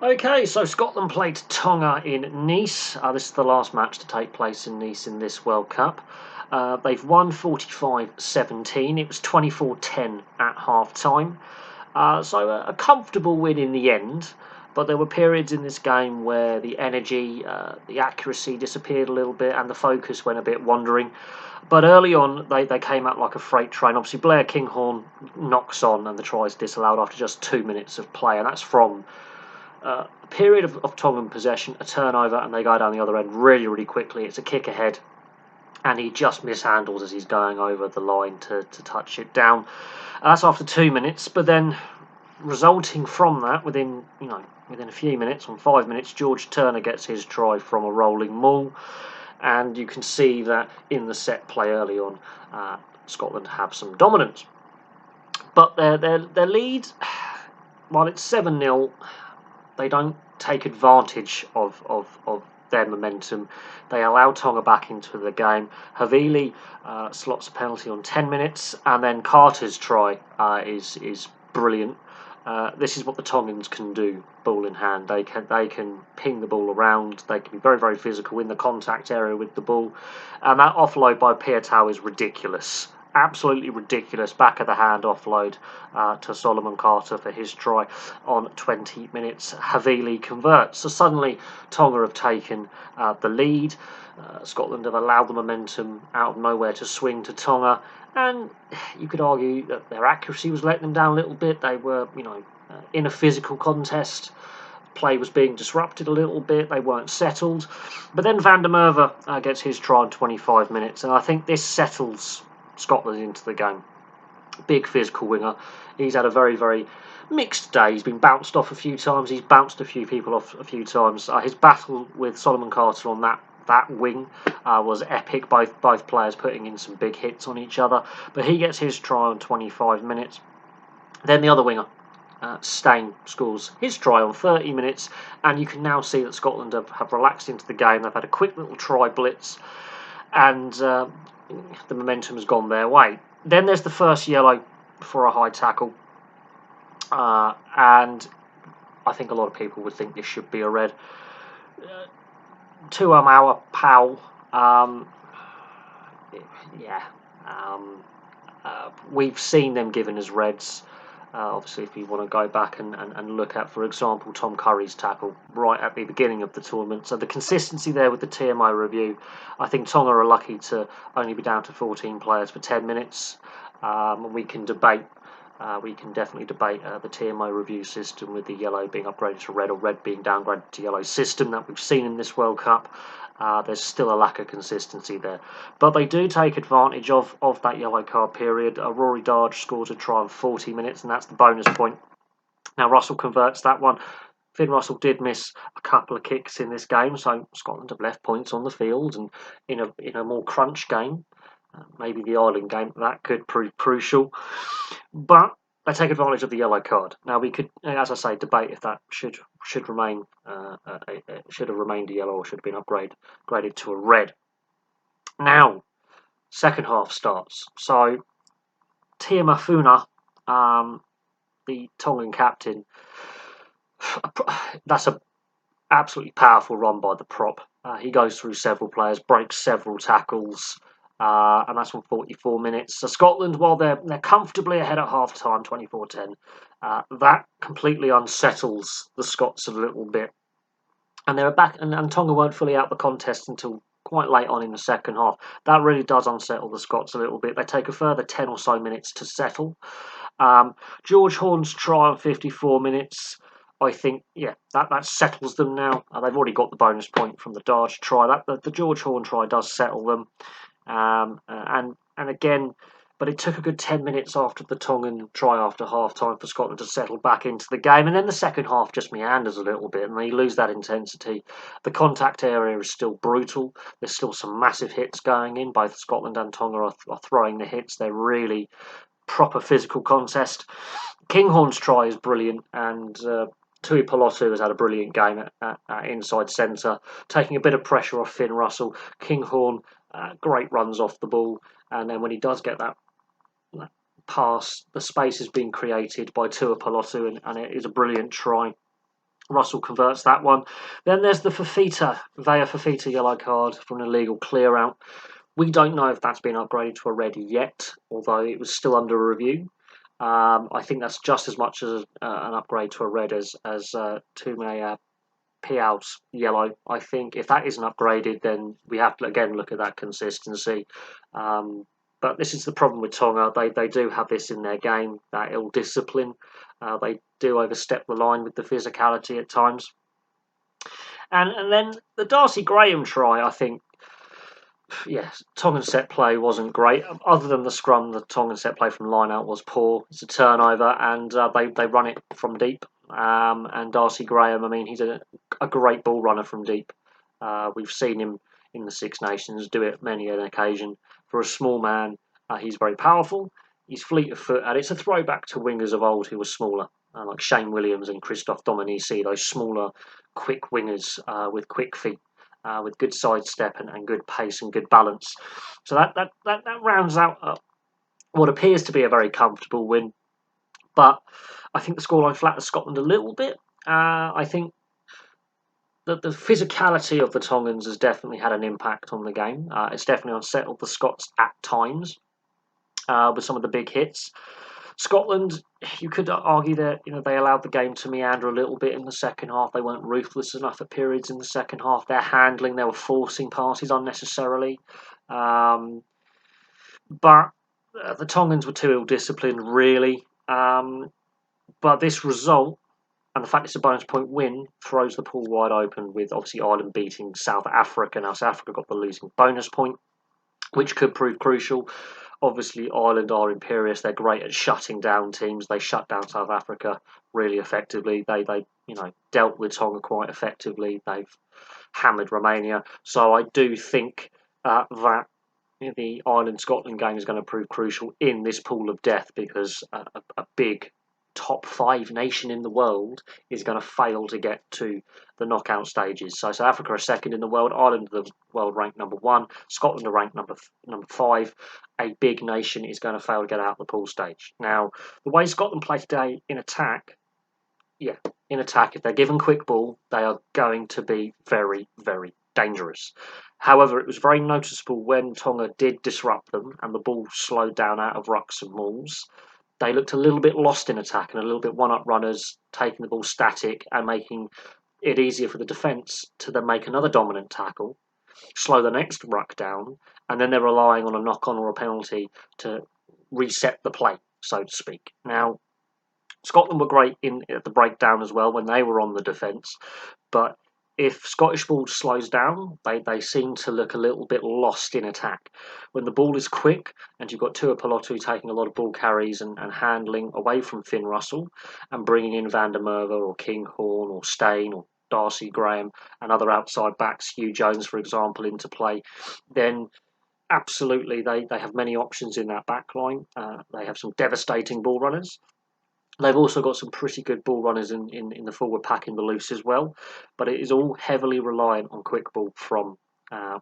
Okay, so Scotland played Tonga in Nice. This is the last match to take place in Nice in this World Cup. They've won 45-17. It was 24-10 at half-time. So a comfortable win in the end. But there were periods in this game where the energy, the accuracy disappeared a little bit and the focus went a bit wandering. But early on, they came out like a freight train. Obviously, Blair Kinghorn knocks on and the try is disallowed after just 2 minutes of play. And that's from a period of Tongan possession, a turnover, and they go down the other end really, really quickly. It's a kick ahead, and he just mishandles as he's going over the line to touch it down. That's after 2 minutes, but then resulting from that, within a few minutes, on 5 minutes, George Turner gets his try from a rolling maul, and you can see that in the set play early on, Scotland have some dominance. But their lead, while it's 7-0, they don't take advantage of their momentum. They allow Tonga back into the game. Havili slots a penalty on 10 minutes, and then Carter's try is brilliant. This is what the Tongans can do, ball in hand. They can ping the ball around. They can be very, very physical in the contact area with the ball. And that offload by Piatau is ridiculous. Absolutely ridiculous. Back of the hand offload to Solomon Carter for his try on 20 minutes. Havili converts. So suddenly Tonga have taken the lead. Scotland have allowed the momentum out of nowhere to swing to Tonga, and you could argue that their accuracy was letting them down a little bit. They were, in a physical contest. Play was being disrupted a little bit. They weren't settled. But then Van der Merwe gets his try in 25 minutes, and I think this settles Scotland into the game. Big physical winger. He's had a very, very mixed day. He's been bounced off a few times. He's bounced a few people off a few times. His battle with Solomon Carter on that wing was epic. Both players putting in some big hits on each other. But he gets his try on 25 minutes. Then the other winger, Steyn, scores his try on 30 minutes. And you can now see that Scotland have relaxed into the game. They've had a quick little try blitz. And the momentum has gone their way. Then there's the first yellow for a high tackle. And I think a lot of people would think this should be a red. Tuamaua Powell, we've seen them given as reds. Obviously, if you want to go back and look at, for example, Tom Curry's tackle right at the beginning of the tournament. So the consistency there with the TMO review, I think Tonga are lucky to only be down to 14 players for 10 minutes. We can debate. We can definitely debate the TMO review system with the yellow being upgraded to red or red being downgraded to yellow system that we've seen in this World Cup. There's still a lack of consistency there. But they do take advantage of that yellow card period. Rory Darge scores a try in 40 minutes, and that's the bonus point. Now, Russell converts that one. Finn Russell did miss a couple of kicks in this game, so Scotland have left points on the field, and in a more crunch game, maybe the Ireland game, that could prove crucial. But they take advantage of the yellow card. Now we could, as I say, debate if that should remain should have remained a yellow or should have been upgraded to a red. Now, second half starts. So Tiamafuna, the Tongan captain, that's a absolutely powerful run by the prop. He goes through several players, breaks several tackles. And that's on 44 minutes. So Scotland, while they're comfortably ahead at half-time, 24-10, that completely unsettles the Scots a little bit. And they're back, and Tonga weren't fully out the contest until quite late on in the second half. That really does unsettle the Scots a little bit. They take a further 10 or so minutes to settle. George Horn's try on 54 minutes, I think, that settles them now. They've already got the bonus point from the Darge try. The George Horn try does settle them. And again, but it took a good 10 minutes after the Tongan try after half-time for Scotland to settle back into the game. And then the second half just meanders a little bit and they lose that intensity. The contact area is still brutal. There's still some massive hits going in. Both Scotland and Tonga are throwing the hits. They're really proper physical contest. Kinghorn's try is brilliant, and Tui Pelotu has had a brilliant game at inside centre, taking a bit of pressure off Finn Russell. Kinghorn, great runs off the ball, and then when he does get that pass, the space has been created by Tua Pelotu, and it is a brilliant try. Russell converts that one. Then there's the Vea Fafita yellow card for an illegal clear out. We don't know if that's been upgraded to a red yet, although it was still under review. I think that's just as much as an upgrade to a red as Tume Piau's yellow. I think if that isn't upgraded, then we have to again look at that consistency. But this is the problem with Tonga. They do have this in their game, that ill discipline. They do overstep the line with the physicality at times. And then the Darcy Graham try, I think, yes, Tongan set play wasn't great. Other than the scrum, the Tongan set play from line out was poor. It's a turnover, and they run it from deep. And Darcy Graham, I mean, he's a great ball runner from deep. We've seen him in the Six Nations do it many an occasion. For a small man, he's very powerful. He's fleet of foot, and it's a throwback to wingers of old who were smaller, like Shane Williams and Christophe Dominici, those smaller, quick wingers with quick feet. With good sidestep and good pace and good balance. So that rounds out what appears to be a very comfortable win. But I think the scoreline flatters Scotland a little bit. I think that the physicality of the Tongans has definitely had an impact on the game. It's definitely unsettled the Scots at times with some of the big hits. Scotland, you could argue that they allowed the game to meander a little bit in the second half. They weren't ruthless enough at periods in the second half. Their handling, they were forcing passes unnecessarily. But the Tongans were too ill-disciplined, really. But this result, and the fact it's a bonus point win, throws the pool wide open with obviously Ireland beating South Africa. Now South Africa got the losing bonus point, which could prove crucial. Obviously, Ireland are imperious. They're great at shutting down teams. They shut down South Africa really effectively. They dealt with Tonga quite effectively. They've hammered Romania. So I do think that the Ireland-Scotland game is going to prove crucial in this pool of death because a big top 5 nation in the world is going to fail to get to the knockout stages. So South Africa are second in the world, Ireland are the world ranked number 1, Scotland are ranked number 5. A big nation is going to fail to get out of the pool stage. Now, the way Scotland play today in attack, if they're given quick ball, they are going to be very, very dangerous. However, it was very noticeable when Tonga did disrupt them and the ball slowed down out of rucks and mauls. They looked a little bit lost in attack and a little bit one-up runners, taking the ball static and making it easier for the defence to then make another dominant tackle, slow the next ruck down, and then they're relying on a knock-on or a penalty to reset the play, so to speak. Now, Scotland were great at the breakdown as well when they were on the defence, but if Scottish ball slows down, they seem to look a little bit lost in attack. When the ball is quick and you've got Tuipulotu taking a lot of ball carries and handling away from Finn Russell and bringing in Van der Merwe or Kinghorn or Steyn or Darcy Graham and other outside backs, Hugh Jones, for example, into play, then absolutely they have many options in that back line. They have some devastating ball runners. They've also got some pretty good ball runners in the forward pack in the loose as well, but it is all heavily reliant on quick ball from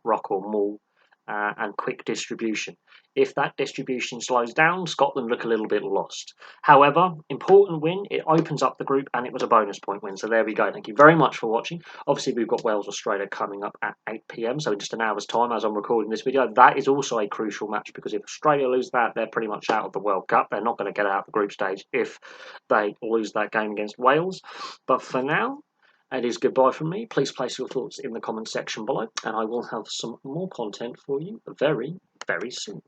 ruck or maul and quick distribution. If that distribution slows down, Scotland look a little bit lost. However, important win, it opens up the group and it was a bonus point win, so there we go. Thank you very much for watching. Obviously, we've got Wales-Australia coming up at 8 p.m, so in just an hour's time as I'm recording this video. That is also a crucial match because if Australia lose that, they're pretty much out of the World Cup. They're not going to get out of the group stage if they lose that game against Wales. But for now, it is goodbye from me. Please place your thoughts in the comment section below, and I will have some more content for you very, very soon.